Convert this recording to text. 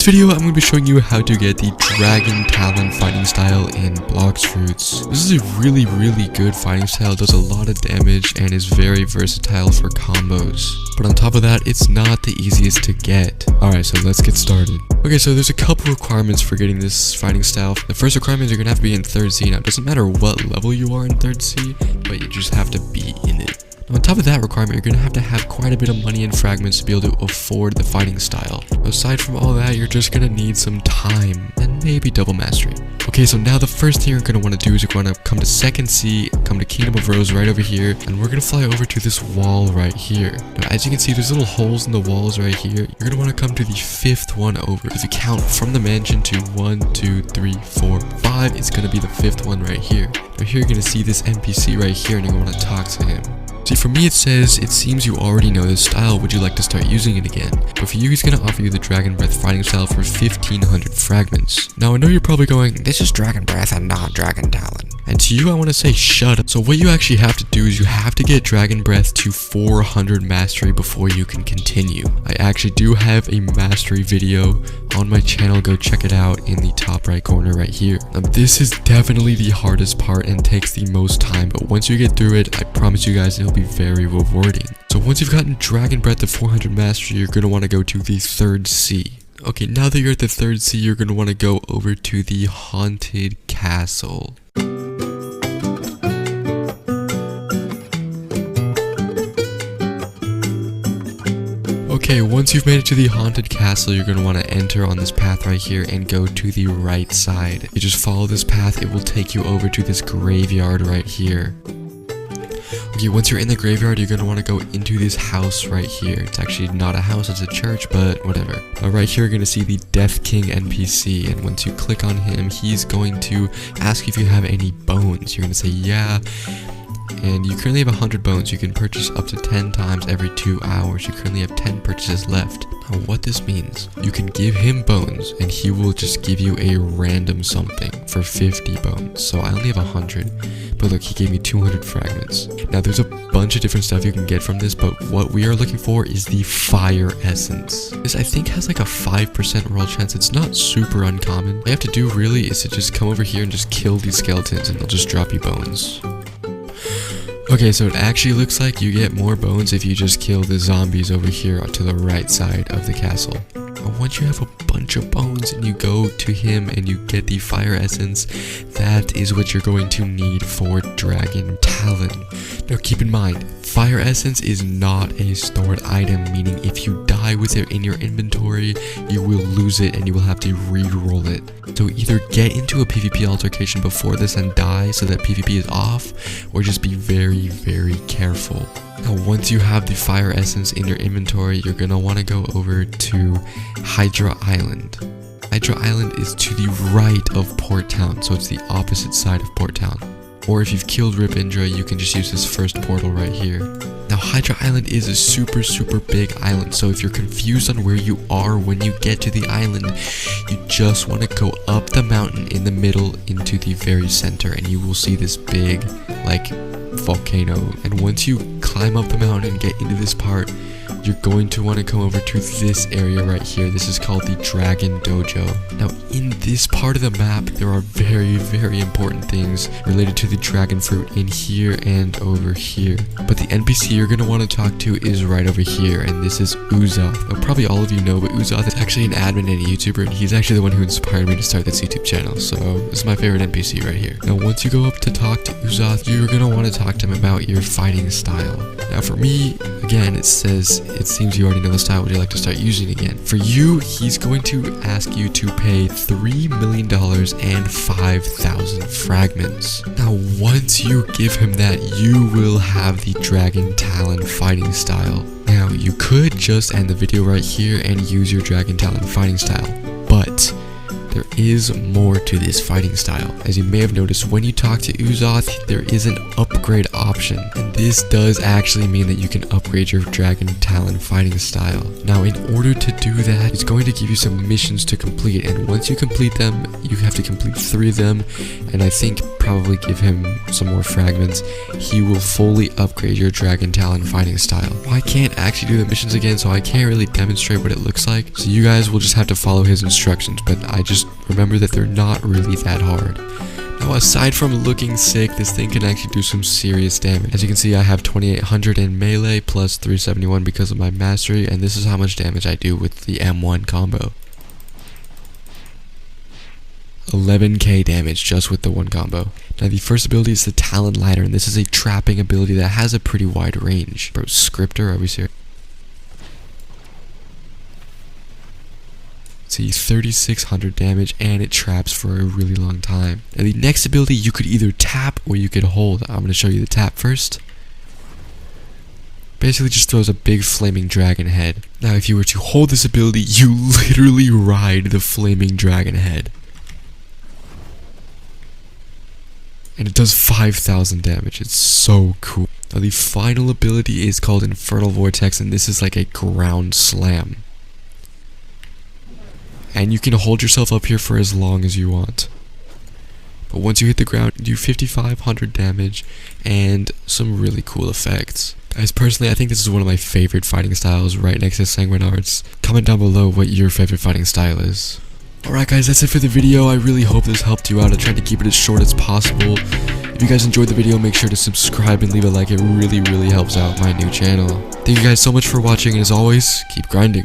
In this video, I'm going to be showing you how to get the Dragon Talon fighting style in Blox. This is a really good fighting style, does a lot of damage, and is very versatile for combos. But on top of that, it's not the easiest to get. Alright, so let's get started. Okay, so there's a couple requirements for getting this fighting style. The first requirement is you're going to have to be in 3rd C. Now, it doesn't matter what level you are in 3rd C, but you just have to be in it. On top of that requirement, you're going to have quite a bit of money and fragments to be able to afford the fighting style. Aside from all that, you're just going to need some time and maybe double mastery. Okay, so now the first thing you're going to want to do is you're going to come to 2nd C, come to Kingdom of Rose right over here, and we're going to fly over to this wall right here. Now, as you can see, there's little holes in the walls right here. You're going to want to come to the 5th one over. If you count from the mansion to 1, 2, 3, 4, 5, it's going to be the 5th one right here. Now here you're going to see this NPC right here, and you're going to want to talk to him. See, for me it says, it seems you already know this style, would you like to start using it again? But for you, he's going to offer you the Dragon Breath fighting style for 1500 fragments. Now I know you're probably going, this is Dragon Breath and not Dragon Talon. And to you I want to say shut up. So what you actually have to do is you have to get Dragon Breath to 400 mastery before you can continue. I actually do have a mastery video on my channel, go check it out in the top right corner right here. Now this is definitely the hardest part and takes the most time, but once you get through it, I promise you guys it'll be very rewarding. So once you've gotten Dragon Breath to 400 mastery, you're going to want to go to the 3rd C. Okay, now that you're at the 3rd C, you're going to want to go over to the Haunted Castle. Okay, once you've made it to the Haunted Castle, you're going to want to enter on this path right here and go to the right side. You just follow this path, it will take you over to this graveyard right here. Okay, once you're in the graveyard, you're going to want to go into this house right here. It's actually not a house, it's a church, but whatever. Right here, you're going to see the Death King NPC, and once you click on him, he's going to ask you if you have any bones. You're going to say yeah. And you currently have 100 bones. You can purchase up to 10 times every 2 hours. You currently have 10 purchases left. Now what this means, you can give him bones and he will just give you a random something for 50 bones. So I only have 100, but look, he gave me 200 fragments. Now there's a bunch of different stuff you can get from this, but what we are looking for is the fire essence. This I think has like a 5% roll chance. It's not super uncommon. All you have to do really is to just come over here and just kill these skeletons and they'll just drop you bones. Okay, so it actually looks like you get more bones if you just kill the zombies over here to the right side of the castle. Once you have a bunch of bones and you go to him and you get the fire essence, that is what you're going to need for Dragon Talon. Now keep in mind, fire essence is not a stored item, meaning if you die with it in your inventory, you will lose it and you will have to re-roll it. So either get into a PvP altercation before this and die so that PvP is off, or just be very careful. Now once you have the fire essence in your inventory, you're going to want to go over to Hydra Island. Hydra Island is to the right of Port Town, so it's the opposite side of Port Town. Or if you've killed Rip Indra, you can just use this first portal right here. Now Hydra Island is a super big island, so if you're confused on where you are when you get to the island, you just want to go up the mountain in the middle into the very center, and you will see this big, like, volcano. And once you climb up the mountain and get into this part, you're going to want to come over to this area right here. This is called the Dragon Dojo. Now in this part of the map, there are very important things related to the dragon fruit in here and over here. But the NPC you're going to want to talk to is right over here, and this is Uzoth. Now probably all of you know, but Uzoth is actually an admin and a YouTuber, and he's actually the one who inspired me to start this YouTube channel. So this is my favorite NPC right here. Now once you go up to talk to Uzoth, you're going to want to talk to him about your fighting style. Now for me, again, it says, it seems you already know the style, would you like to start using again? For you, he's going to ask you to pay $3 million and 5,000 fragments. Now once you give him that, you will have the Dragon Talon fighting style. Now you could just end the video right here and use your Dragon Talon fighting style, but there is more to this fighting style. As you may have noticed, when you talk to Uzoth, there is an upgrade upgrade option, and this does actually mean that you can upgrade your Dragon Talon fighting style. Now in order to do that, it's going to give you some missions to complete, and once you complete them, you have to complete 3 of them, and I think probably give him some more fragments. He will fully upgrade your Dragon Talon fighting style. Well, I can't actually do the missions again, so I can't really demonstrate what it looks like, so you guys will just have to follow his instructions, but I just remember that they're not really that hard. Now aside from looking sick, this thing can actually do some serious damage. As you can see, I have 2800 in melee plus 371 because of my mastery, and this is how much damage I do with the M1 combo. 11k damage just with the one combo. Now the first ability is the Talon Ladder, and this is a trapping ability that has a pretty wide range. Bro, scripter, are we serious? See, 3600 damage, and it traps for a really long time. Now the next ability, you could either tap or you could hold. I'm going to show you the tap first. Basically just throws a big flaming dragon head. Now if you were to hold this ability, you literally ride the flaming dragon head. And it does 5000 damage. It's so cool. Now the final ability is called Infernal Vortex, and this is like a ground slam. And you can hold yourself up here for as long as you want. But once you hit the ground, you do 5500 damage and some really cool effects. Guys, personally, I think this is one of my favorite fighting styles, right next to Sanguinards. Comment down below what your favorite fighting style is. Alright guys, that's it for the video. I really hope this helped you out. I tried to keep it as short as possible. If you guys enjoyed the video, make sure to subscribe and leave a like. It really helps out my new channel. Thank you guys so much for watching, and as always, keep grinding.